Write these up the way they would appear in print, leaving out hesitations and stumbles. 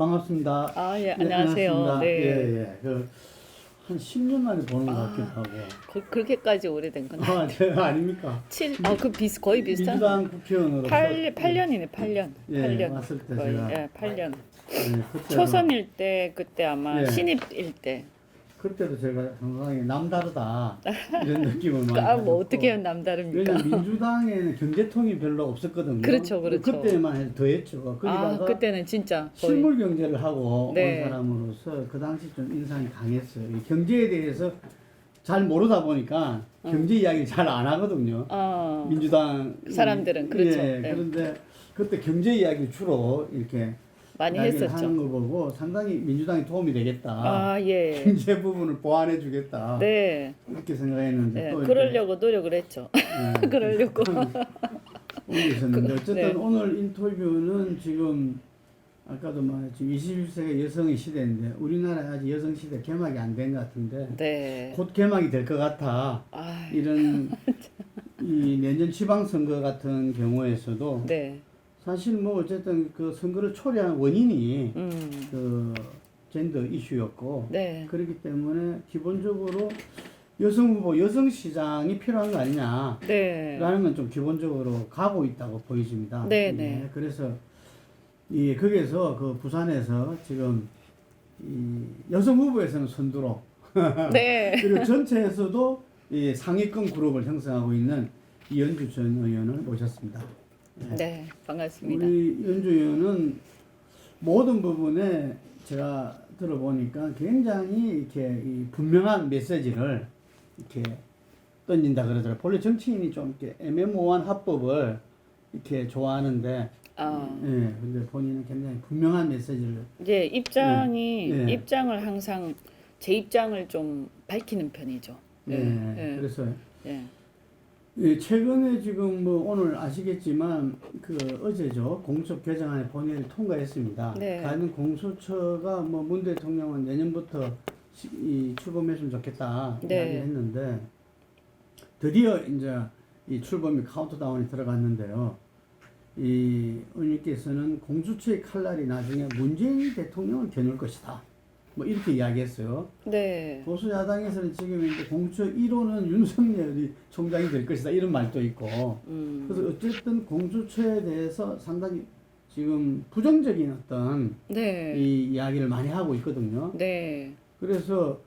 반갑습니다. 아, 예, 예, 안녕하세요. 안녕하십니까. 네. 예, 예. 한 10년 만에 보는 것 같기도 하고. 그렇게까지 오래된 건 아, 제가 아닙니까? 거의 비슷한. 민주당 국회의원으로서 8년이네, 8년. 예, 8년. 왔을 때 거의, 제가 예, 8년. 예, 그때도, 초선일 때, 그때 아마 예. 신입일 때. 그때도 제가 상당히 남다르다 이런 느낌을 많이 아, 뭐 가졌고. 어떻게 남다릅니까? 왜냐면 민주당에는 경제통이 별로 없었거든요. 그렇죠, 그렇죠. 그때만 해도 더했죠. 거기다가 그때는 진짜 거의. 실물 경제를 하고 네. 온 사람으로서 그 당시 좀 인상이 강했어요. 이 경제에 대해서 잘 모르다 보니까 경제 이야기를 잘 안 하거든요. 민주당 사람들은 그렇죠. 예, 네. 그런데 그때 경제 이야기 주로 이렇게 많이 이야기를 했었죠. 하는 거 보고 상당히 민주당이 도움이 되겠다. 예. 경제 부분을 보완해 주겠다. 네. 이렇게 생각했는데 네. 또 그러려고 노력을 했죠. 이렇게, 그러려고. 있었는데 어쨌든 네. 오늘 인터뷰는 지금 아까도 말했지만 21세기 여성의 시대인데 우리나라 아직 여성 시대 개막이 안 된 것 같은데 네. 곧 개막이 될 것 같아. 이런 이 내년 지방선거 같은 경우에서도 네. 사실 뭐 어쨌든 그 선거를 초래한 원인이 그 젠더 이슈였고 네. 그렇기 때문에 기본적으로 여성 후보, 여성 시장이 필요한 거 아니냐. 네. 라는 건 좀 기본적으로 가고 있다고 보여집니다. 네, 네. 예, 그래서 이 거기에서 그 부산에서 지금 이 여성 후보에서는 선두로 네. 그리고 전체에서도 이 상위권 그룹을 형성하고 있는 이현주 전 의원을 모셨습니다. 예. 네, 반갑습니다. 우리 이현주 의원은 모든 부분에 제가 들어보니까 굉장히 이렇게 이 분명한 메시지를 이렇게 던진다 그러더라고요. 본래 정치인이 좀 이렇게 애매모호한 합법을 이렇게 좋아하는데, 예, 근데 본인은 굉장히 분명한 메시지를. 이제 입장이 예. 입장을 항상 제 입장을 좀 밝히는 편이죠. 예, 그래서 예. 예, 최근에 지금 뭐 오늘 아시겠지만 그 어제죠 공수처 개정안의 본회의를 통과했습니다. 네. 가는 공수처가 뭐 문 대통령은 내년부터 이 출범했으면 좋겠다 네. 이야기를 했는데 드디어 이제 이 출범이 카운트다운이 들어갔는데요. 이 의원님께서는 공수처의 칼날이 나중에 문재인 대통령을 겨눌 것이다. 뭐 이렇게 이야기했어요. 네. 보수 야당에서는 지금 이제 공수처 1호는 윤석열이 총장이 될 것이다 이런 말도 있고. 그래서 어쨌든 공수처에 대해서 상당히 지금 부정적인 어떤 네. 이 이야기를 많이 하고 있거든요. 네. 그래서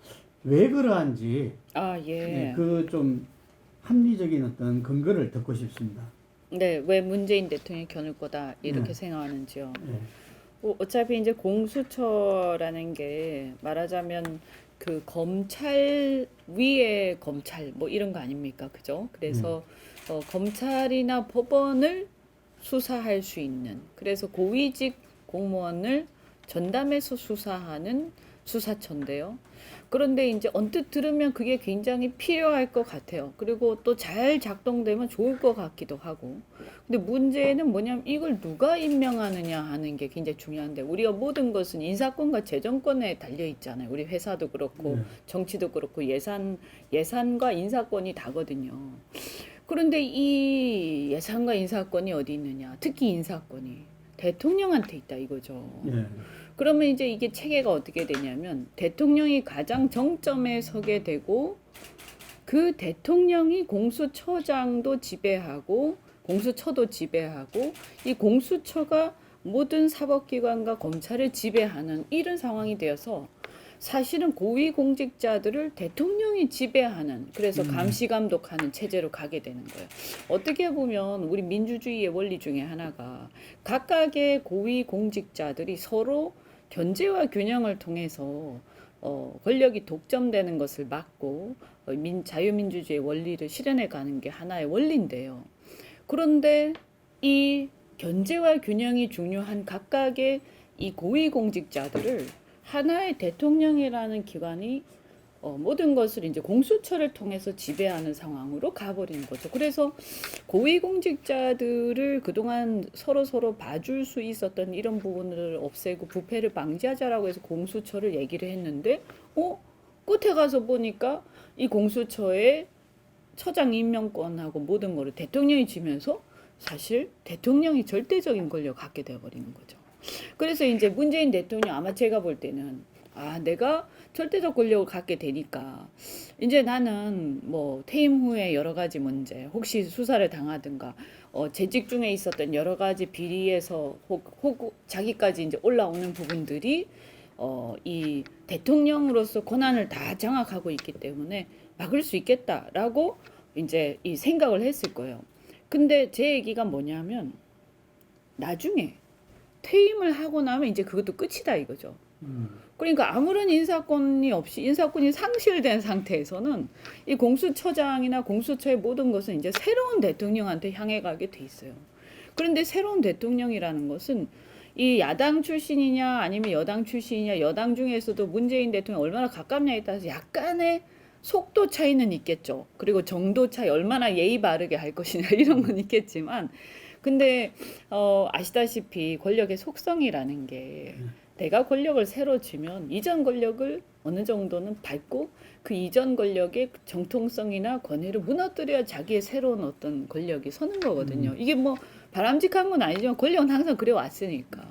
왜 그러한지 예. 그 좀 합리적인 어떤 근거를 듣고 싶습니다. 네, 왜 문재인 대통령이 겨눌 거다 이렇게 생각하는지요. 어차피 이제 공수처라는 게 말하자면 그 검찰 위에 검찰 뭐 이런 거 아닙니까? 그죠? 그래서 검찰이나 법원을 수사할 수 있는, 그래서 고위직 공무원을 전담해서 수사하는 수사처인데요. 그런데 이제 언뜻 들으면 그게 굉장히 필요할 것 같아요. 그리고 또 잘 작동되면 좋을 것 같기도 하고. 근데 문제는 뭐냐면 이걸 누가 임명하느냐 하는 게 굉장히 중요한데, 우리가 모든 것은 인사권과 재정권에 달려 있잖아요. 우리 회사도 그렇고 정치도 그렇고 예산과 인사권이 다거든요. 그런데 이 예산과 인사권이 어디 있느냐? 특히 인사권이 대통령한테 있다 이거죠. 그러면 이제 이게 체계가 어떻게 되냐면 대통령이 가장 정점에 서게 되고 그 대통령이 공수처장도 지배하고 공수처도 지배하고 이 공수처가 모든 사법기관과 검찰을 지배하는 이런 상황이 되어서 사실은 고위공직자들을 대통령이 지배하는, 그래서 감시감독하는 체제로 가게 되는 거예요. 어떻게 보면 우리 민주주의의 원리 중에 하나가 각각의 고위공직자들이 서로 견제와 균형을 통해서 권력이 독점되는 것을 막고 자유민주주의의 원리를 실현해 가는 게 하나의 원리인데요. 그런데 이 견제와 균형이 중요한 각각의 이 고위공직자들을 하나의 대통령이라는 기관이 모든 것을 이제 공수처를 통해서 지배하는 상황으로 가버리는 거죠. 그래서 고위공직자들을 그동안 서로 봐줄 수 있었던 이런 부분을 없애고 부패를 방지하자라고 해서 공수처를 얘기를 했는데, 끝에 가서 보니까 이 공수처의 처장 임명권하고 모든 거를 대통령이 쥐면서 사실 대통령이 절대적인 권력을 갖게 되어버리는 거죠. 그래서 이제 문재인 대통령 아마 제가 볼 때는 내가 절대적 권력을 갖게 되니까 이제 나는 뭐 퇴임 후에 여러 가지 문제, 혹시 수사를 당하든가 재직 중에 있었던 여러 가지 비리에서 혹 자기까지 이제 올라오는 부분들이 이 대통령으로서 권한을 다 장악하고 있기 때문에 막을 수 있겠다라고 이제 이 생각을 했을 거예요. 근데 제 얘기가 뭐냐면 나중에 퇴임을 하고 나면 이제 그것도 끝이다 이거죠. 그러니까 아무런 인사권이 없이 인사권이 상실된 상태에서는 이 공수처장이나 공수처의 모든 것은 이제 새로운 대통령한테 향해 가게 돼 있어요. 그런데 새로운 대통령이라는 것은 이 야당 출신이냐 아니면 여당 출신이냐, 여당 중에서도 문재인 대통령 얼마나 가깝냐에 따라서 약간의 속도 차이는 있겠죠. 그리고 정도 차이, 얼마나 예의 바르게 할 것이냐 이런 건 있겠지만, 근데 아시다시피 권력의 속성이라는 게 내가 권력을 새로 쥐면 이전 권력을 어느 정도는 밟고 그 이전 권력의 정통성이나 권위를 무너뜨려야 자기의 새로운 어떤 권력이 서는 거거든요. 이게 뭐 바람직한 건 아니지만 권력은 항상 그래 왔으니까.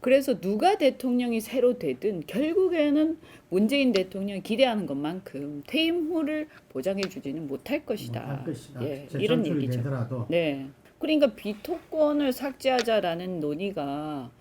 그래서 누가 대통령이 새로 되든 결국에는 문재인 대통령이 기대하는 것만큼 퇴임 후를 보장해 주지는 못할 것이다. 못할 것이다. 예, 이런 얘기죠. 되더라도. 네. 그러니까 비토권을 삭제하자라는 논의가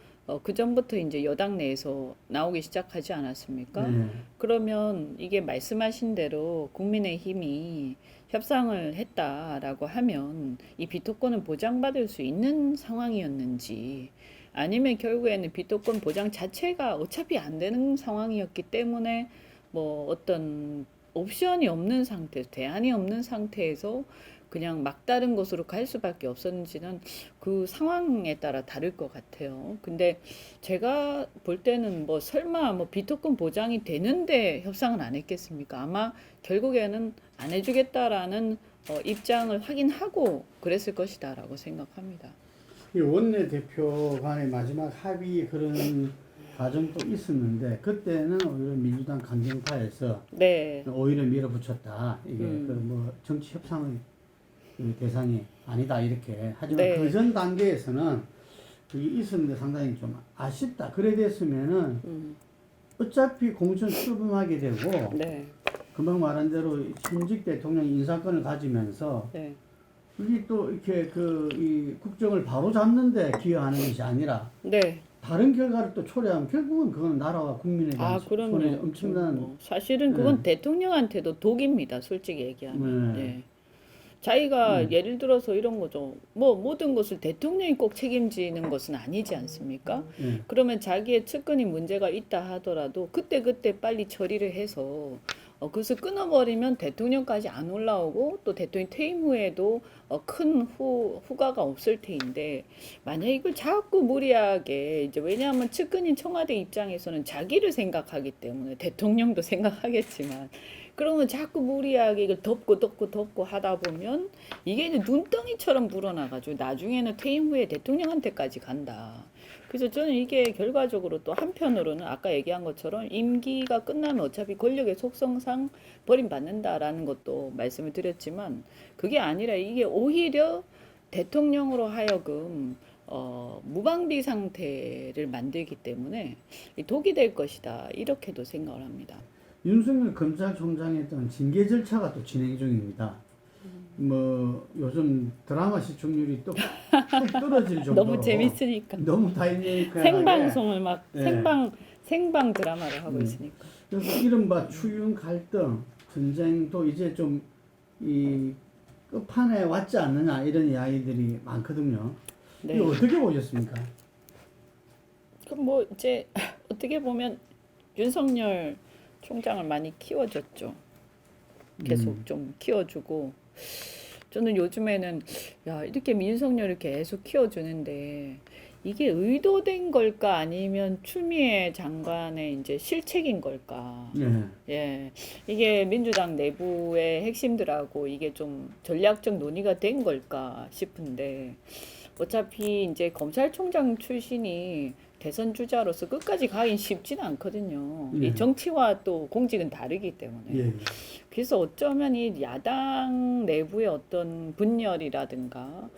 그 전부터 이제 여당 내에서 나오기 시작하지 않았습니까? 네. 그러면 이게 말씀하신 대로 국민의힘이 협상을 했다라고 하면 이 비토권을 보장받을 수 있는 상황이었는지, 아니면 결국에는 비토권 보장 자체가 어차피 안 되는 상황이었기 때문에 뭐 어떤 옵션이 없는 상태에서, 대안이 없는 상태에서 그냥 막다른 것으로 갈 수밖에 없었는지는 그 상황에 따라 다를 것 같아요. 근데 제가 볼 때는 뭐 설마 뭐 비토권 보장이 되는데 협상을 안 했겠습니까? 아마 결국에는 안 해주겠다라는 입장을 확인하고 그랬을 것이다라고 생각합니다. 이 원내대표 간의 마지막 합의 그런 과정도 있었는데 그때는 오히려 민주당 강경파에서 네. 오히려 밀어붙였다. 이게 그 뭐 정치 협상의 그 대상이 아니다 이렇게. 하지만 네. 그 전 단계에서는 그게 있었는데 상당히 좀 아쉽다. 그래 됐으면은 어차피 공천 출범하게 되고 네. 금방 말한 대로 현직 대통령 인사권을 가지면서 네. 이게 또 이렇게 그 이 국정을 바로 잡는데 기여하는 것이 아니라 네. 다른 결과를 또 초래하면 결국은 그건 나라와 국민에 대한 손에 그럼요. 엄청난 사실은 그건 대통령한테도 독입니다. 솔직히 얘기하면. 네. 네. 자기가 예를 들어서 이런 거죠. 뭐 모든 것을 대통령이 꼭 책임지는 것은 아니지 않습니까? 네. 그러면 자기의 측근이 문제가 있다 하더라도 그때 빨리 처리를 해서 그것을 끊어버리면 대통령까지 안 올라오고 또 대통령 퇴임 후에도 큰 후과가 없을 테인데, 만약 이걸 자꾸 무리하게 이제, 왜냐하면 측근인 청와대 입장에서는 자기를 생각하기 때문에 대통령도 생각하겠지만, 그러면 자꾸 무리하게 이걸 덮고 하다 보면 이게 이제 눈덩이처럼 불어나가지고 나중에는 퇴임 후에 대통령한테까지 간다. 그래서 저는 이게 결과적으로 또 한편으로는 아까 얘기한 것처럼 임기가 끝나면 어차피 권력의 속성상 버림받는다라는 것도 말씀을 드렸지만, 그게 아니라 이게 오히려 대통령으로 하여금 무방비 상태를 만들기 때문에 독이 될 것이다, 이렇게도 생각을 합니다. 윤석열 검찰총장에 대한 징계 절차가 또 진행 중입니다. 뭐 요즘 드라마 시청률이 또 떨어질 정도로 너무 재밌으니까. 너무 다이내믹하게 생방송을 막 네. 생방 드라마를 하고 있으니까. 그래서 이른바 추윤 갈등 전쟁도 이제 좀 이 끝판에 왔지 않느냐 이런 이야기들이 많거든요. 네. 이거 어떻게 보셨습니까? 그럼 뭐 이제 어떻게 보면 윤석열 총장을 많이 키워줬죠. 계속 좀 키워주고, 저는 요즘에는 이렇게 윤석열을 계속 키워주는데 이게 의도된 걸까 아니면 추미애 장관의 이제 실책인 걸까? 네. 예, 이게 민주당 내부의 핵심들하고 이게 좀 전략적 논의가 된 걸까 싶은데, 어차피 이제 검찰총장 출신이 대선 주자로서 끝까지 가긴 쉽지는 않거든요. 네. 이 정치와 또 공직은 다르기 때문에. 예. 그래서 어쩌면 이 야당 내부의 어떤 분열이라든가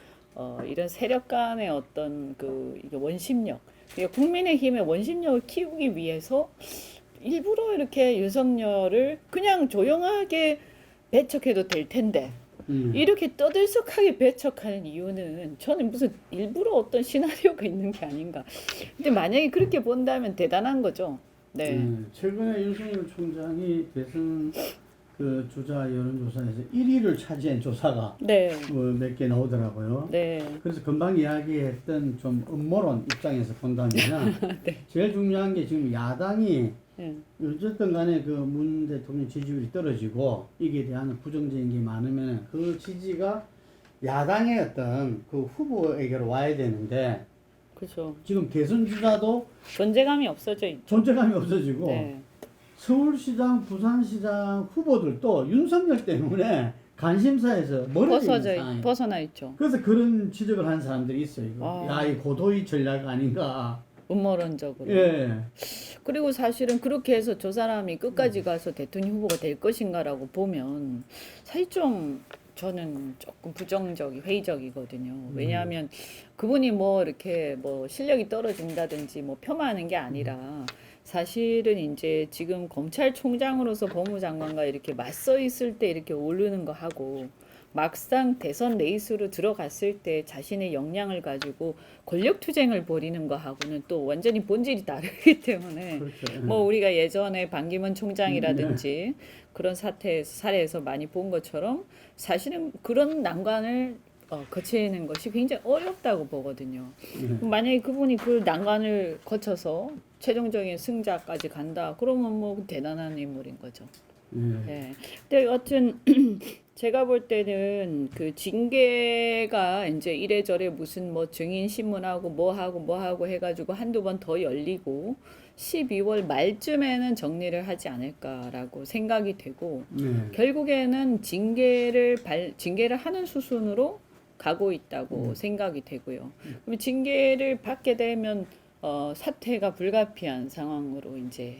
이런 세력 간의 어떤 그 이게 원심력, 국민의힘의 원심력을 키우기 위해서 일부러 이렇게 윤석열을 그냥 조용하게 배척해도 될 텐데 이렇게 떠들썩하게 배척하는 이유는 저는 무슨 일부러 어떤 시나리오가 있는 게 아닌가. 근데 만약에 그렇게 본다면 대단한 거죠. 네. 최근에 윤석열 총장이 대선 그 주자 여론조사에서 1위를 차지한 조사가 네. 몇 개 나오더라고요. 네. 그래서 금방 이야기했던 좀 음모론 입장에서 본다면 네. 제일 중요한 게 지금 야당이 네. 어쨌든 간에 그 문 대통령 지지율이 떨어지고 이게 대한 부정적인 게 많으면 그 지지가 야당의 어떤 그 후보에게로 와야 되는데 그렇죠. 지금 대선 주자도 존재감이 없어져 있죠. 존재감이 없어지고 네. 서울시장, 부산시장 후보들도 윤석열 때문에 관심사에서 멀어져 있는 상황이에요. 벗어나 있죠. 그래서 그런 지적을 하는 사람들이 있어요. 이거. 아. 야, 이 고도의 전략 아닌가. 음모론적으로. 예. 그리고 사실은 그렇게 해서 저 사람이 끝까지 가서 대통령 후보가 될 것인가라고 보면 사실 좀 저는 조금 회의적이거든요. 왜냐하면 그분이 뭐 이렇게 뭐 실력이 떨어진다든지 뭐 폄하하는 게 아니라 사실은 이제 지금 검찰총장으로서 법무장관과 이렇게 맞서 있을 때 이렇게 오르는 거 하고 막상 대선 레이스로 들어갔을 때 자신의 역량을 가지고 권력 투쟁을 벌이는 거하고는 또 완전히 본질이 다르기 때문에 그렇죠. 뭐 우리가 예전에 반기문 총장이라든지 그런 사례에서 많이 본 것처럼 사실은 그런 난관을 거치는 것이 굉장히 어렵다고 보거든요. 만약에 그분이 그 난관을 거쳐서 최종적인 승자까지 간다, 그러면 뭐 대단한 인물인 거죠. 네. 근데 여하튼 제가 볼 때는 그 징계가 이제 이래저래 무슨 뭐 증인 신문하고 뭐 하고 해가지고 한두 번 더 열리고 12월 말쯤에는 정리를 하지 않을까라고 생각이 되고 결국에는 징계를 하는 수순으로 가고 있다고 생각이 되고요. 그럼 징계를 받게 되면 사퇴가 불가피한 상황으로 이제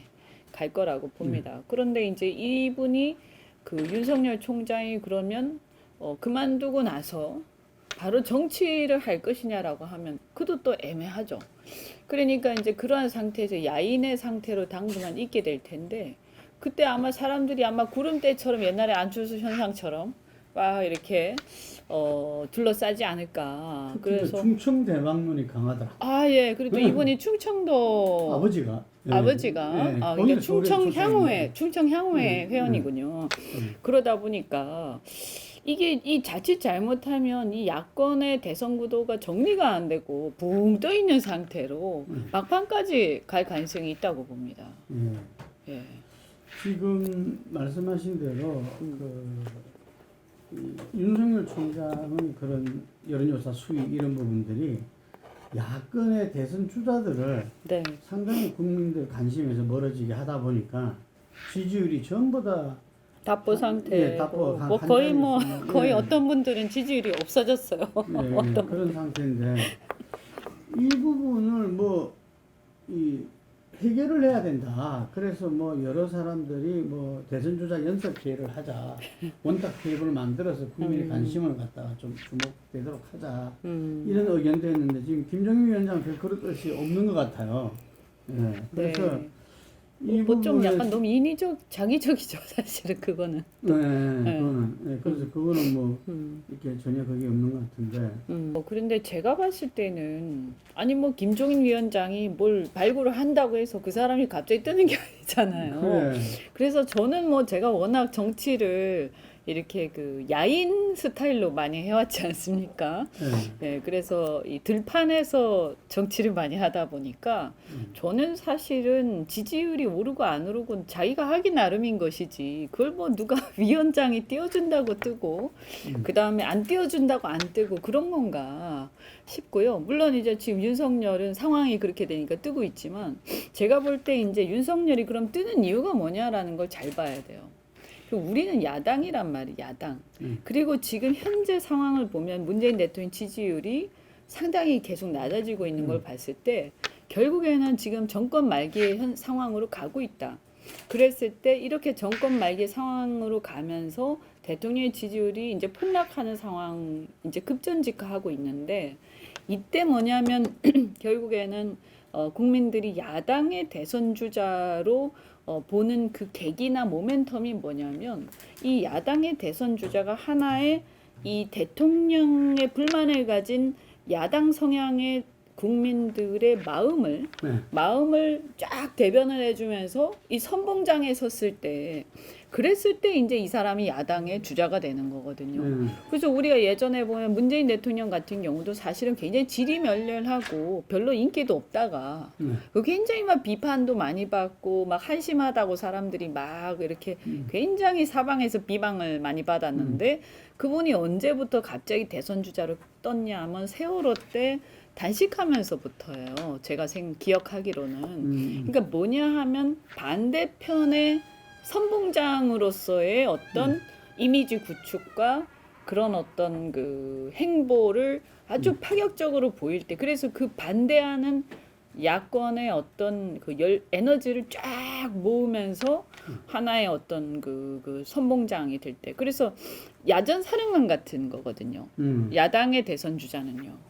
갈 거라고 봅니다. 그런데 이제 이분이 그 윤석열 총장이 그러면 그만두고 나서 바로 정치를 할 것이냐라고 하면 그것도 또 애매하죠. 그러니까 이제 그러한 상태에서 야인의 상태로 당분간 있게 될 텐데 그때 아마 사람들이 아마 구름대처럼 옛날에 안철수 현상처럼 막 이렇게 둘러싸지 않을까. 그래서 충청 대방론이 강하더라. 예. 그리고 또 이분이 충청도 아버지가 그러니까 충청 향후회 네. 회원이군요. 그러다 보니까 이게 이 자칫 잘못하면 이 야권의 대선 구도가 정리가 안 되고 붕 떠 있는 상태로 막판까지 갈 가능성이 있다고 봅니다. 예. 지금 말씀하신 대로 윤석열 총장의 그런 여론조사 수위 이런 부분들이 야권의 대선 주자들을 네. 상당히 국민들 관심에서 멀어지게 하다 보니까 지지율이 전부 다 답보 상태. 예, 답보 뭐 거의 예. 어떤 분들은 지지율이 없어졌어요. 네, 그런 상태인데 이 부분을 이 해결을 해야 된다. 그래서 뭐 여러 사람들이 뭐 대선 주자 연석 회의를 하자. 원탁 테이블을 만들어서 국민의 관심을 갖다가 좀 주목되도록 하자. 이런 의견도 있는데 지금 김정일 위원장은 별 그런 뜻이 없는 것 같아요. 네. 그래서 이 좀 부분에- 약간 너무 자기적이죠, 사실은 그거는. 그래서 그거는 뭐 이렇게 전혀 그게 없는 것 같은데. 그런데 제가 봤을 때는 아니 뭐 김종인 위원장이 뭘 발굴을 한다고 해서 그 사람이 갑자기 뜨는 게 아니잖아요. 그래. 그래서 저는 뭐 제가 워낙 정치를 이렇게 그 야인 스타일로 많이 해왔지 않습니까? 네, 그래서 이 들판에서 정치를 많이 하다 보니까 저는 사실은 지지율이 오르고 안 오르고 자기가 하기 나름인 것이지 그걸 뭐 누가 위원장이 띄워준다고 뜨고 그 다음에 안 띄워준다고 안 뜨고 그런 건가 싶고요. 물론 이제 지금 윤석열은 상황이 그렇게 되니까 뜨고 있지만 제가 볼 때 이제 윤석열이 그럼 뜨는 이유가 뭐냐라는 걸 잘 봐야 돼요. 우리는 야당이란 말이에요. 야당. 그리고 지금 현재 상황을 보면 문재인 대통령 지지율이 상당히 계속 낮아지고 있는 걸 봤을 때 결국에는 지금 정권 말기의 상황으로 가고 있다. 그랬을 때 이렇게 정권 말기 상황으로 가면서 대통령의 지지율이 이제 폭락하는 상황, 이제 급전직하하고 있는데 이때 뭐냐면 결국에는 국민들이 야당의 대선 주자로 보는 그 계기나 모멘텀이 뭐냐면 이 야당의 대선 주자가 하나의 이 대통령의 불만을 가진 야당 성향의 국민들의 마음을 쫙 대변을 해주면서 이 선봉장에 섰을 때 그랬을 때 이제 이 사람이 야당의 주자가 되는 거거든요. 그래서 우리가 예전에 보면 문재인 대통령 같은 경우도 사실은 굉장히 지리멸렬하고 별로 인기도 없다가 그 굉장히 막 비판도 많이 받고 막 한심하다고 사람들이 막 이렇게 굉장히 사방에서 비방을 많이 받았는데 그분이 언제부터 갑자기 대선 주자로 떴냐 하면 세월호 때 단식하면서부터예요. 제가 기억하기로는. 그러니까 뭐냐 하면 반대편의 선봉장으로서의 어떤 이미지 구축과 그런 어떤 그 행보를 아주 파격적으로 보일 때 그래서 그 반대하는 야권의 어떤 그 에너지를 쫙 모으면서 하나의 어떤 그 선봉장이 될 때 그래서 야전 사령관 같은 거거든요. 야당의 대선 주자는요.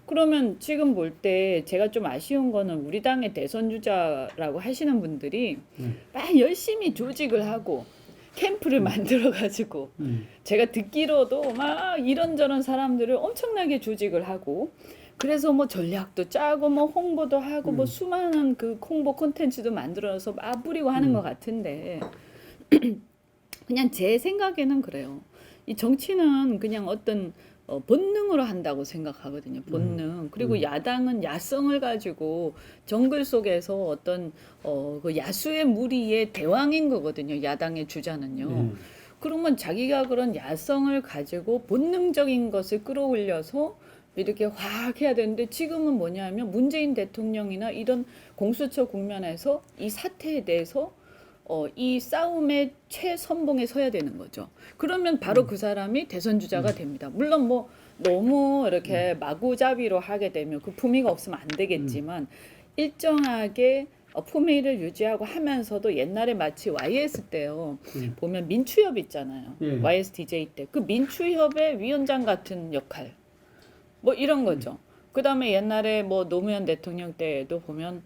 그러면 지금 볼 때 제가 좀 아쉬운 거는 우리 당의 대선 주자라고 하시는 분들이 막 열심히 조직을 하고 캠프를 만들어 가지고 제가 듣기로도 막 이런저런 사람들을 엄청나게 조직을 하고 그래서 뭐 전략도 짜고 뭐 홍보도 하고 뭐 수많은 그 홍보 콘텐츠도 만들어서 막 뿌리고 하는 것 같은데 그냥 제 생각에는 그래요. 이 정치는 그냥 어떤 본능으로 한다고 생각하거든요. 본능. 그리고 야당은 야성을 가지고 정글 속에서 어떤 그 야수의 무리의 대왕인 거거든요. 야당의 주자는요. 그러면 자기가 그런 야성을 가지고 본능적인 것을 끌어올려서 이렇게 확 해야 되는데 지금은 뭐냐면 문재인 대통령이나 이런 공수처 국면에서 이 사태에 대해서 이 싸움의 최선봉에 서야 되는 거죠. 그러면 바로 그 사람이 대선 주자가 됩니다. 물론 뭐 너무 이렇게 마구잡이로 하게 되면 그 품위가 없으면 안 되겠지만 일정하게 품위를 유지하고 하면서도 옛날에 마치 YS 때요. 보면 민추협 있잖아요. YSDJ 때. 그 민추협의 위원장 같은 역할. 뭐 이런 거죠. 그다음에 옛날에 뭐 노무현 대통령 때도 보면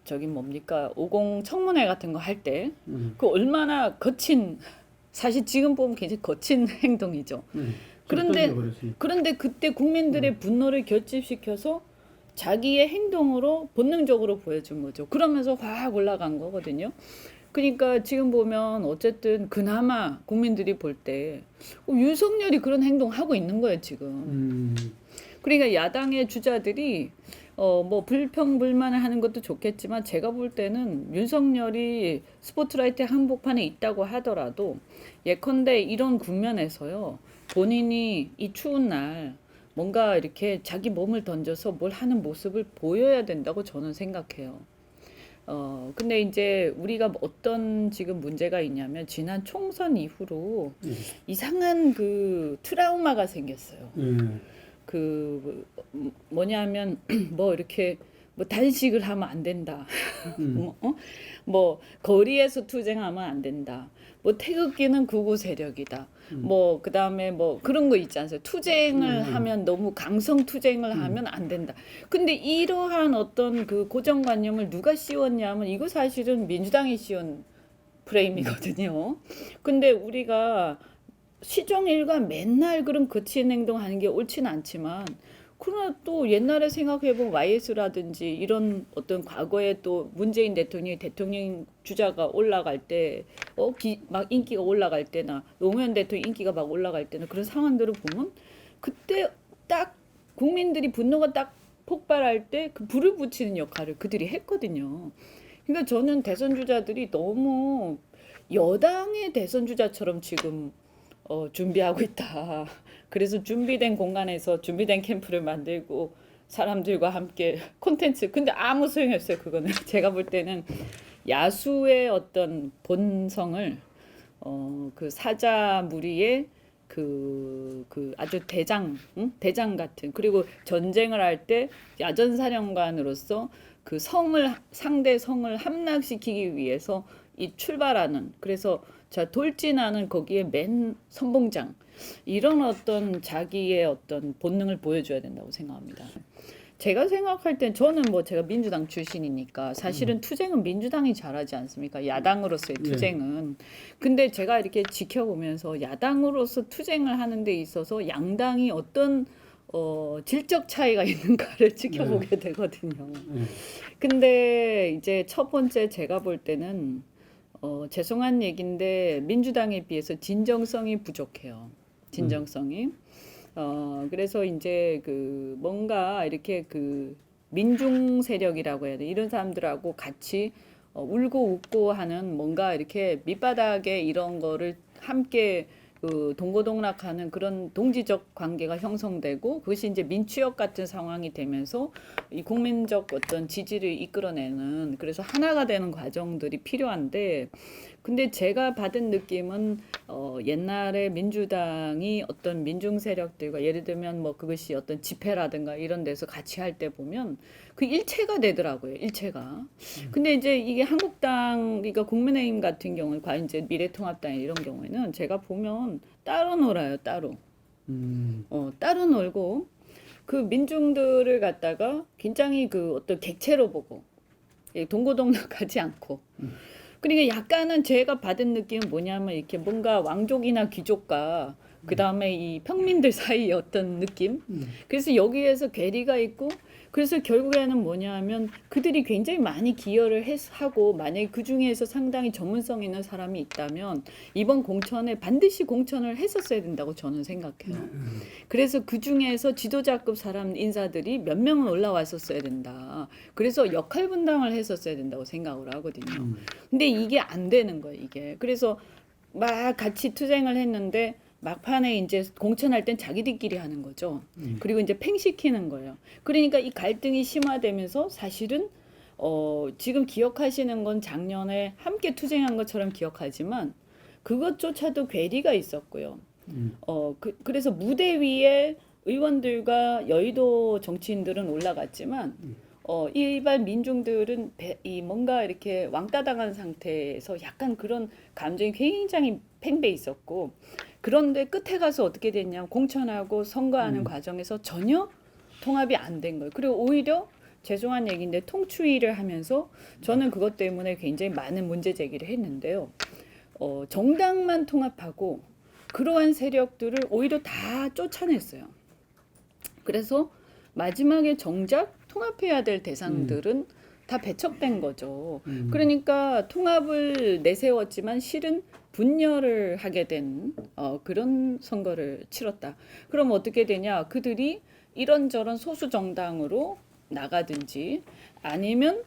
저기 뭡니까 50 청문회 같은 거 할 때 그 얼마나 거친 사실 지금 보면 굉장히 거친 행동이죠. 그런데 그때 국민들의 분노를 결집시켜서 자기의 행동으로 본능적으로 보여준 거죠. 그러면서 확 올라간 거거든요. 그러니까 지금 보면 어쨌든 그나마 국민들이 볼 때 윤석열이 그런 행동하고 있는 거예요 지금. 그러니까 야당의 주자들이 뭐 불평불만을 하는 것도 좋겠지만 제가 볼 때는 윤석열이 스포트라이트 한복판에 있다고 하더라도 예컨대 이런 국면에서요 본인이 이 추운 날 뭔가 이렇게 자기 몸을 던져서 뭘 하는 모습을 보여야 된다고 저는 생각해요. 근데 이제 우리가 어떤 지금 문제가 있냐면 지난 총선 이후로 이상한 그 트라우마가 생겼어요. 그 뭐냐면 뭐 이렇게 뭐 단식을 하면 안 된다. 뭐 거리에서 투쟁하면 안 된다. 뭐 태극기는 극우 세력이다. 뭐 그다음에 뭐 그런 거 있지 않습니까? 투쟁을 하면 너무 강성 투쟁을 하면 안 된다. 근데 이러한 어떤 그 고정관념을 누가 씌웠냐면 이거 사실은 민주당이 씌운 프레임이거든요. 근데 우리가 시종일관 맨날 그런 거친 행동하는 게 옳지는 않지만 그러나 또 옛날에 생각해보면 YS라든지 이런 어떤 과거에 또 문재인 대통령이 대통령 주자가 올라갈 때 막 인기가 올라갈 때나 노무현 대통령 인기가 막 올라갈 때나 그런 상황들을 보면 그때 딱 국민들이 분노가 딱 폭발할 때 그 불을 붙이는 역할을 그들이 했거든요. 그러니까 저는 대선 주자들이 너무 여당의 대선 주자처럼 지금 준비하고 있다. 그래서 준비된 공간에서 준비된 캠프를 만들고 사람들과 함께 콘텐츠. 근데 아무 소용이 없어요. 그거는 제가 볼 때는 야수의 어떤 본성을 그 사자 무리의 그 아주 대장 같은 그리고 전쟁을 할 때 야전사령관으로서 그 상대 성을 함락시키기 위해서 이 출발하는 그래서 자 돌진하는 거기에 맨 선봉장 이런 어떤 자기의 어떤 본능을 보여줘야 된다고 생각합니다. 제가 생각할 땐 저는 뭐 제가 민주당 출신이니까 사실은 투쟁은 민주당이 잘하지 않습니까? 야당으로서의 예. 투쟁은. 근데 제가 이렇게 지켜보면서 야당으로서 투쟁을 하는 데 있어서 양당이 어떤 질적 차이가 있는가를 지켜보게 되거든요. 예. 근데 이제 첫 번째 제가 볼 때는 죄송한 얘기인데 민주당에 비해서 진정성이 부족해요. 진정성이. 그래서 이제 그 뭔가 이렇게 그 민중 세력이라고 해야 돼. 이런 사람들하고 같이 울고 웃고 하는 뭔가 이렇게 밑바닥에 이런 거를 함께 그 동고동락하는 그런 동지적 관계가 형성되고 그것이 이제 민추역 같은 상황이 되면서 이 국민적 어떤 지지를 이끌어내는 그래서 하나가 되는 과정들이 필요한데 근데 제가 받은 느낌은 옛날에 민주당이 어떤 민중 세력들과 예를 들면 뭐 그것이 어떤 집회라든가 이런 데서 같이 할 때 보면 그 일체가 되더라고요. 일체가. 근데 이제 이게 한국당 그러니까 국민의힘 같은 경우는 과연 이제 미래통합당 이런 경우에는 제가 보면 따로 놀아요. 따로. 따로 놀고 그 민중들을 갖다가 굉장히 그 어떤 객체로 보고 동고동락하지 않고 그러니까 약간은 제가 받은 느낌은 뭐냐면 이렇게 뭔가 왕족이나 귀족과 그 다음에 이 평민들 사이의 어떤 느낌. 그래서 여기에서 괴리가 있고 그래서 결국에는 뭐냐면 그들이 굉장히 많이 기여를 하고 만약에 그 중에서 상당히 전문성 있는 사람이 있다면 이번 공천에 반드시 공천을 했었어야 된다고 저는 생각해요. 그래서 그 중에서 지도자급 사람 인사들이 몇 명은 올라왔었어야 된다. 그래서 역할 분담을 했었어야 된다고 생각을 하거든요. 근데 이게 안 되는 거예요, 이게. 그래서 막 같이 투쟁을 했는데 막판에 이제 공천할 땐 자기들끼리 하는 거죠. 그리고 이제 팽시키는 거예요. 그러니까 이 갈등이 심화되면서 사실은 지금 기억하시는 건 작년에 함께 투쟁한 것처럼 기억하지만 그것조차도 괴리가 있었고요. 그래서 무대 위에 의원들과 여의도 정치인들은 올라갔지만 일반 민중들은 이 뭔가 이렇게 왕따당한 상태에서 약간 그런 감정이 굉장히 팽배 있었고 그런데 끝에 가서 어떻게 됐냐면 공천하고 선거하는 과정에서 전혀 통합이 안 된 거예요. 그리고 오히려 죄송한 얘기인데 통추위를 하면서 저는 그것 때문에 굉장히 많은 문제 제기를 했는데요. 정당만 통합하고 그러한 세력들을 오히려 다 쫓아냈어요. 그래서 마지막에 정작 통합해야 될 대상들은 다 배척된 거죠. 그러니까 통합을 내세웠지만 실은 분열을 하게 된 그런 선거를 치렀다. 그럼 어떻게 되냐? 그들이 이런저런 소수 정당으로 나가든지 아니면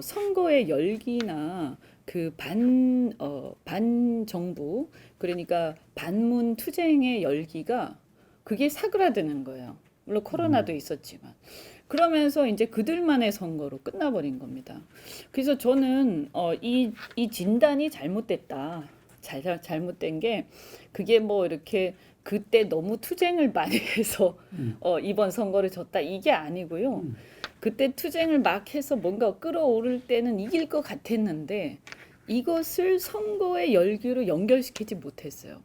선거의 열기나 그 반정부 그러니까 반문 투쟁의 열기가 그게 사그라드는 거예요. 물론 코로나도 있었지만. 그러면서 이제 그들만의 선거로 끝나버린 겁니다. 그래서 저는 이 진단이 잘못됐다. 잘못된 게 그게 뭐 이렇게 그때 너무 투쟁을 많이 해서 이번 선거를 졌다 이게 아니고요. 그때 투쟁을 막 해서 뭔가 끌어오를 때는 이길 것 같았는데 이것을 선거의 열기로 연결시키지 못했어요.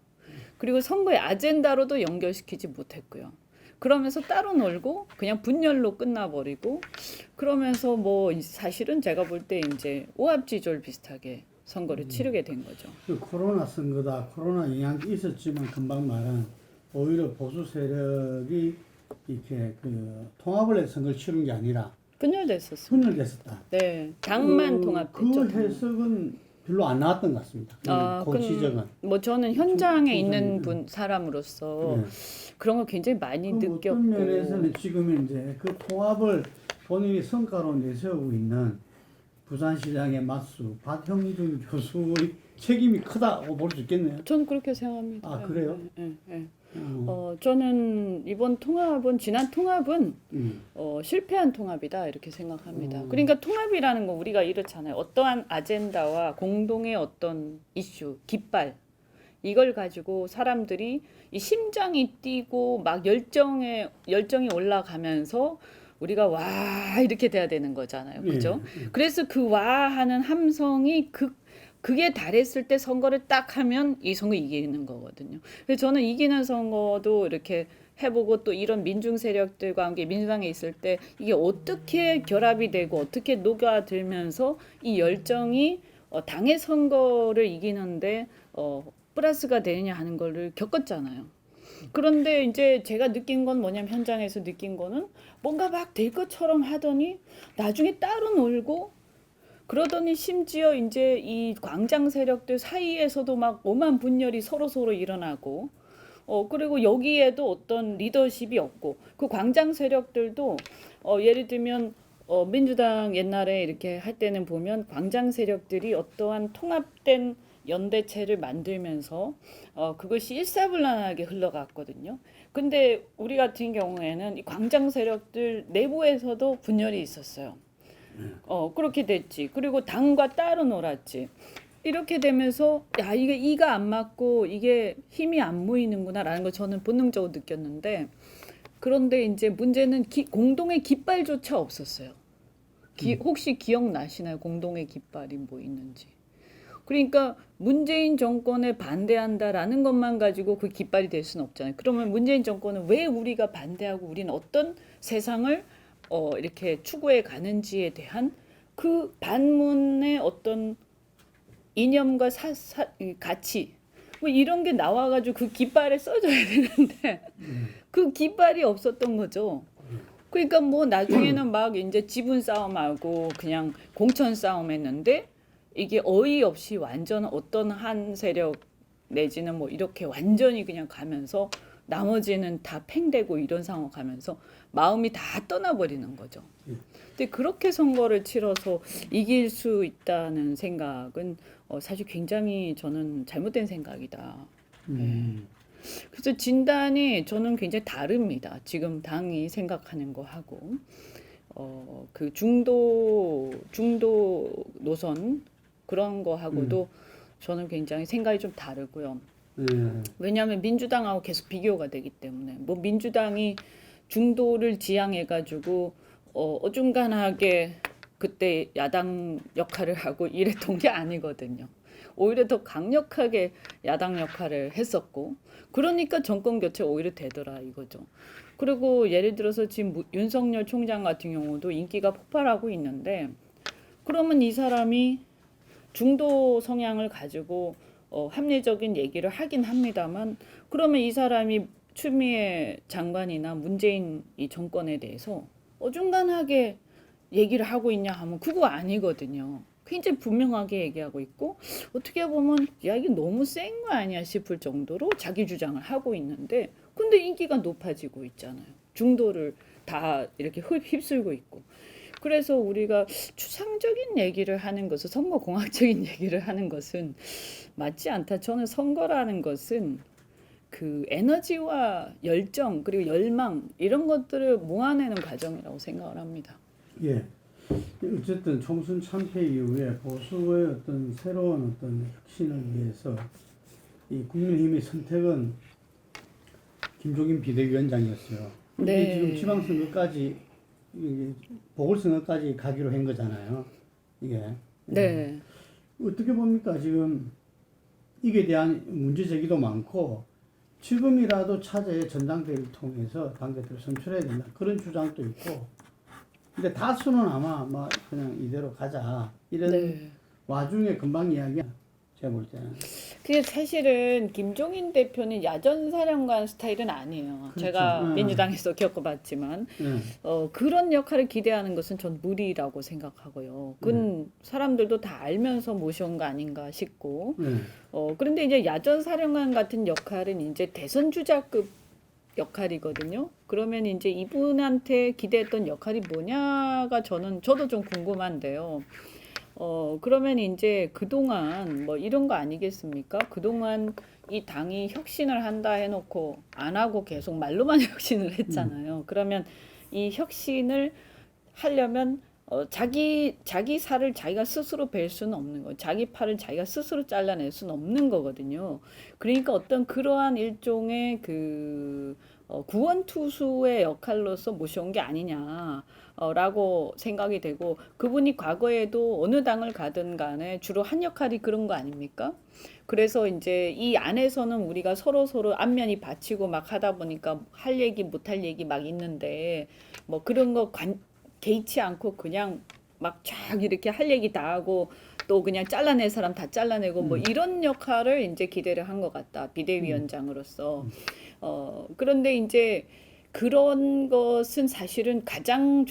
그리고 선거의 아젠다로도 연결시키지 못했고요. 그러면서 따로 놀고 그냥 분열로 끝나버리고 그러면서 뭐 사실은 제가 볼 때 이제 오합지졸 비슷하게 선거를 치르게 된 거죠. 그 코로나 선거다. 코로나 영향도 있었지만 금방 말한 오히려 보수 세력이 이렇게 그 통합을 해서 선거를 치른 게 아니라 분열됐었어요. 분열됐었다. 네, 당만 통합됐죠. 그 해석은 별로 안 나왔던 것 같습니다. 그 지적은. 뭐 저는 현장에 있는 사람으로서 네. 그런 걸 굉장히 많이 느꼈고. 어떤 면에서는 지금 이제 그 통합을 본인이 성과로 내세우고 있는 부산시장의 맞수 박형준 교수의 책임이 크다고 볼 수 있겠네요. 저는 그렇게 생각합니다. 아, 그래요? 네. 저는 이번 통합은 지난 통합은 실패한 통합이다 이렇게 생각합니다. 그러니까 통합이라는 건 우리가 이렇잖아요. 어떠한 아젠다와 공동의 어떤 이슈, 깃발 이걸 가지고 사람들이 이 심장이 뛰고 막 열정이 올라가면서 우리가 와 이렇게 돼야 되는 거잖아요. 그죠? 그래서 그 와 하는 함성이 그게 달했을 때 선거를 딱 하면 이 선거 이기는 거거든요. 그래서 저는 이기는 선거도 이렇게 해보고 또 이런 민중 세력들과 함께 민주당에 있을 때 이게 어떻게 결합이 되고 어떻게 녹아들면서 이 열정이 당의 선거를 이기는데 플러스가 되느냐 하는 거를 겪었잖아요. 그런데 이제 제가 느낀 건 뭐냐면 현장에서 느낀 거는 뭔가 막 될 것처럼 하더니 나중에 따로 놀고 그러더니 심지어 이제 이 광장 세력들 사이에서도 막 오만 분열이 서로 일어나고 그리고 여기에도 어떤 리더십이 없고 그 광장 세력들도 예를 들면 민주당 옛날에 이렇게 할 때는 보면 광장 세력들이 어떠한 통합된 연대체를 만들면서 그것이 일사불란하게 흘러갔거든요. 근데 우리 같은 경우에는 이 광장 세력들 내부에서도 분열이 있었어요. 그렇게 됐지. 그리고 당과 따로 놀았지. 이렇게 되면서 야 이게 이가 안 맞고 이게 힘이 안 모이는구나라는 걸 저는 본능적으로 느꼈는데 그런데 이제 문제는 공동의 깃발조차 없었어요. 혹시 기억나시나요? 공동의 깃발이 뭐 있는지. 그러니까 문재인 정권에 반대한다라는 것만 가지고 그 깃발이 될 수는 없잖아요. 그러면 문재인 정권은 왜 우리가 반대하고 우리는 어떤 세상을 이렇게 추구해 가는지에 대한 그 반문의 어떤 이념과 가치 뭐 이런 게 나와가지고 그 깃발에 써줘야 되는데 그 깃발이 없었던 거죠. 그러니까 뭐 나중에는 막 이제 지분 싸움하고 그냥 공천 싸움 했는데 이게 어이없이 완전 어떤 한 세력 내지는 뭐 이렇게 완전히 그냥 가면서 나머지는 다 팽되고 이런 상황 가면서 마음이 다 떠나버리는 거죠. 근데 그렇게 선거를 치러서 이길 수 있다는 생각은 사실 굉장히 저는 잘못된 생각이다. 네. 그래서 진단이 저는 굉장히 다릅니다. 지금 당이 생각하는 거 하고 그 중도 노선 그런 거 하고도 저는 굉장히 생각이 좀 다르고요. 왜냐하면 민주당하고 계속 비교가 되기 때문에 뭐 민주당이 중도를 지향해가지고 어중간하게 그때 야당 역할을 하고 이랬던 게 아니거든요. 오히려 더 강력하게 야당 역할을 했었고 그러니까 정권 교체 오히려 되더라 이거죠. 그리고 예를 들어서 지금 윤석열 총장 같은 경우도 인기가 폭발하고 있는데 그러면 이 사람이 중도 성향을 가지고 합리적인 얘기를 하긴 합니다만 그러면 이 사람이 추미애 장관이나 문재인 이 정권에 대해서 어중간하게 얘기를 하고 있냐 하면 그거 아니거든요. 굉장히 분명하게 얘기하고 있고 어떻게 보면 야 이게 너무 센 거 아니야 싶을 정도로 자기 주장을 하고 있는데 근데 인기가 높아지고 있잖아요. 중도를 다 이렇게 휩쓸고 있고 그래서 우리가 추상적인 얘기를 하는 것은 선거공학적인 얘기를 하는 것은 맞지 않다. 저는 선거라는 것은 그 에너지와 열정 그리고 열망 이런 것들을 모아내는 과정이라고 생각을 합니다. 예. 어쨌든 총선 참패 이후에 보수의 어떤 새로운 어떤 혁신을 위해서 이 국민의힘의 선택은 김종인 비대위원장이었어요. 네. 지금 지방선거까지 보궐선거까지 가기로 한 거잖아요. 이게. 네. 어떻게 봅니까? 지금 이게 대한 문제 제기도 많고 지금이라도 차제의 전당대회를 통해서 당대표를 선출해야 된다. 그런 주장도 있고. 근데 다수는 아마 막 그냥 이대로 가자. 이런 네. 와중에 금방 이야기야. 제가 볼 때는. 그게 사실은 김종인 대표는 야전사령관 스타일은 아니에요. 그렇죠. 제가 민주당에서 겪어봤지만 그런 역할을 기대하는 것은 전 무리라고 생각하고요. 그건 사람들도 다 알면서 모셔온 거 아닌가 싶고 그런데 이제 야전사령관 같은 역할은 이제 대선 주자급 역할이거든요. 그러면 이제 이분한테 기대했던 역할이 뭐냐가 저도 좀 궁금한데요. 그러면 이제 그동안 뭐 이런 거 아니겠습니까? 그동안 이 당이 혁신을 한다 해놓고 안 하고 계속 말로만 혁신을 했잖아요. 그러면 이 혁신을 하려면 자기 살을 자기가 스스로 벨 수는 없는 거예요. 자기 팔을 자기가 스스로 잘라낼 수는 없는 거거든요. 그러니까 어떤 그러한 일종의 그 구원투수의 역할로서 모셔온 게 아니냐. 라고 생각이 되고 그분이 과거에도 어느 당을 가든 간에 주로 한 역할이 그런 거 아닙니까? 그래서 이제 이 안에서는 우리가 서로 안면이 받치고 막 하다 보니까 할 얘기 못할 얘기 막 있는데 뭐 그런 거 개의치 않고 그냥 막 쫙 이렇게 할 얘기 다 하고 또 그냥 잘라낼 사람 다 잘라내고 뭐 이런 역할을 이제 기대를 한 것 같다. 비대위원장으로서. 그런데 이제 그런 것은 사실은 가장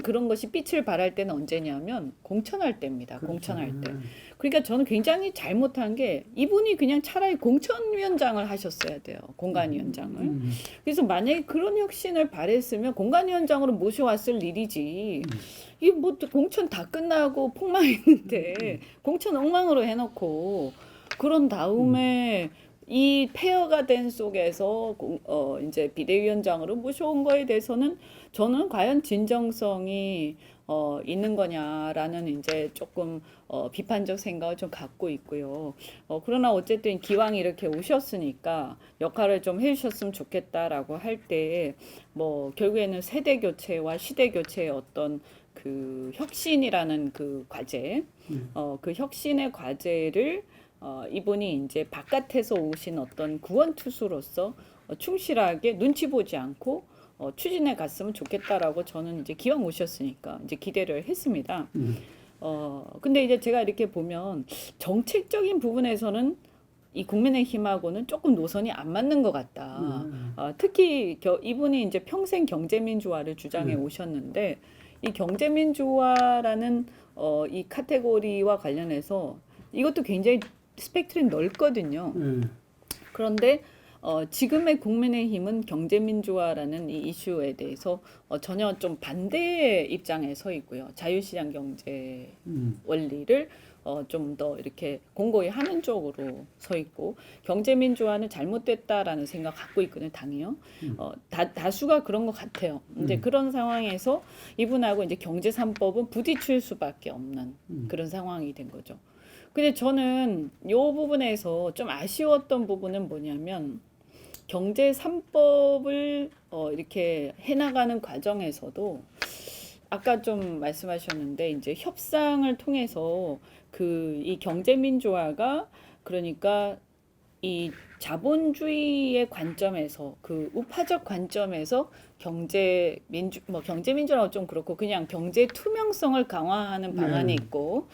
그런 것이 빛을 발할 때는 언제냐면 공천할 때입니다. 그렇죠. 공천할 때. 그러니까 저는 굉장히 잘못한 게 이분이 그냥 차라리 공천위원장을 하셨어야 돼요. 공간위원장을. 그래서 만약에 그런 혁신을 바랬으면 공간위원장으로 모셔왔을 일이지. 이게 뭐 공천 다 끝나고 폭망했는데 공천 엉망으로 해놓고 그런 다음에 이 폐허가 된 속에서 이제 비대위원장으로 모셔온 거에 대해서는 저는 과연 진정성이 있는 거냐라는 이제 조금 비판적 생각을 좀 갖고 있고요. 그러나 어쨌든 기왕 이렇게 오셨으니까 역할을 좀 해주셨으면 좋겠다라고 할 때 뭐 결국에는 세대 교체와 시대 교체의 어떤 그 혁신이라는 그 과제, 그 혁신의 과제를 이분이 이제 바깥에서 오신 어떤 구원투수로서 충실하게 눈치 보지 않고 추진해 갔으면 좋겠다라고 저는 이제 기왕 오셨으니까 이제 기대를 했습니다. 근데 이제 제가 이렇게 보면 정책적인 부분에서는 이 국민의힘하고는 조금 노선이 안 맞는 것 같다. 특히 이분이 이제 평생 경제민주화를 주장해 오셨는데 이 경제민주화라는 이 카테고리와 관련해서 이것도 굉장히 스펙트럼이 넓거든요. 그런데 지금의 국민의힘은 경제민주화라는 이 이슈에 대해서 전혀 좀 반대의 입장에 서 있고요. 자유시장 경제 원리를 좀 더 이렇게 공고히 하는 쪽으로 서 있고 경제민주화는 잘못됐다라는 생각 갖고 있거든요. 당이요. 다수가 그런 것 같아요. 이제 그런 상황에서 이분하고 이제 경제 3법은 부딪힐 수밖에 없는 그런 상황이 된 거죠. 근데 저는 이 부분에서 좀 아쉬웠던 부분은 뭐냐면 경제 3법을 이렇게 해나가는 과정에서도 아까 좀 말씀하셨는데 이제 협상을 통해서 이 경제민주화가 그러니까 이 자본주의의 관점에서 그 우파적 관점에서 경제민주라고 좀 그렇고 그냥 경제 투명성을 강화하는 방안이 있고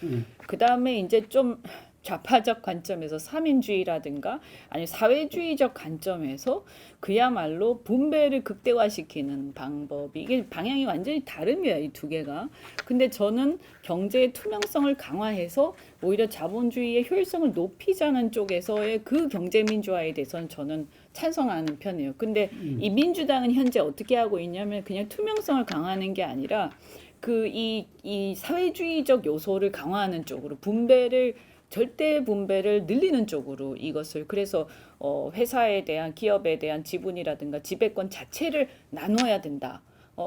그 다음에 이제 좀 좌파적 관점에서 사민주의라든가 아니 사회주의적 관점에서 그야말로 분배를 극대화시키는 방법이 이게 방향이 완전히 다릅니다. 이 두 개가. 근데 저는 경제의 투명성을 강화해서 오히려 자본주의의 효율성을 높이자는 쪽에서의 그 경제민주화에 대해서는 저는 찬성하는 편이에요. 근데 이 민주당은 현재 어떻게 하고 있냐면 그냥 투명성을 강화하는 게 아니라 이 사회주의적 요소를 강화하는 쪽으로 절대 분배를 늘리는 쪽으로 이것을 그래서 회사에 대한 기업에 대한 지분이라든가 지배권 자체를 나눠야 된다.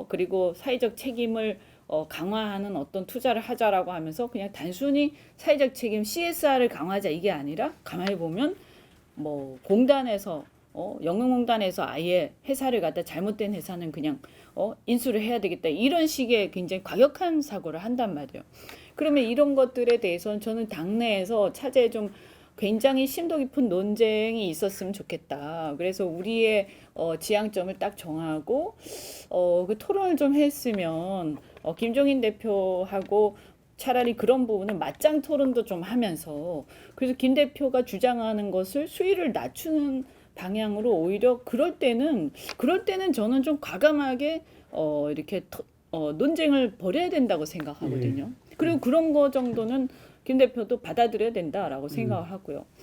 그리고 사회적 책임을 강화하는 어떤 투자를 하자라고 하면서 그냥 단순히 사회적 책임 CSR을 강화하자 이게 아니라 가만히 보면 뭐 공단에서 영농공단에서 아예 회사를 갖다 잘못된 회사는 그냥 인수를 해야 되겠다 이런 식의 굉장히 과격한 사고를 한단 말이에요. 그러면 이런 것들에 대해서는 저는 당내에서 차제에 좀 굉장히 심도 깊은 논쟁이 있었으면 좋겠다. 그래서 우리의 지향점을 딱 정하고 그 토론을 좀 했으면 김종인 대표하고 차라리 그런 부분은 맞짱 토론도 좀 하면서 그래서 김 대표가 주장하는 것을 수위를 낮추는 방향으로 오히려 그럴 때는 저는 좀 과감하게 이렇게 논쟁을 벌여야 된다고 생각하거든요. 그리고 그런 거 정도는 김 대표도 받아들여야 된다라고 생각을 하고요.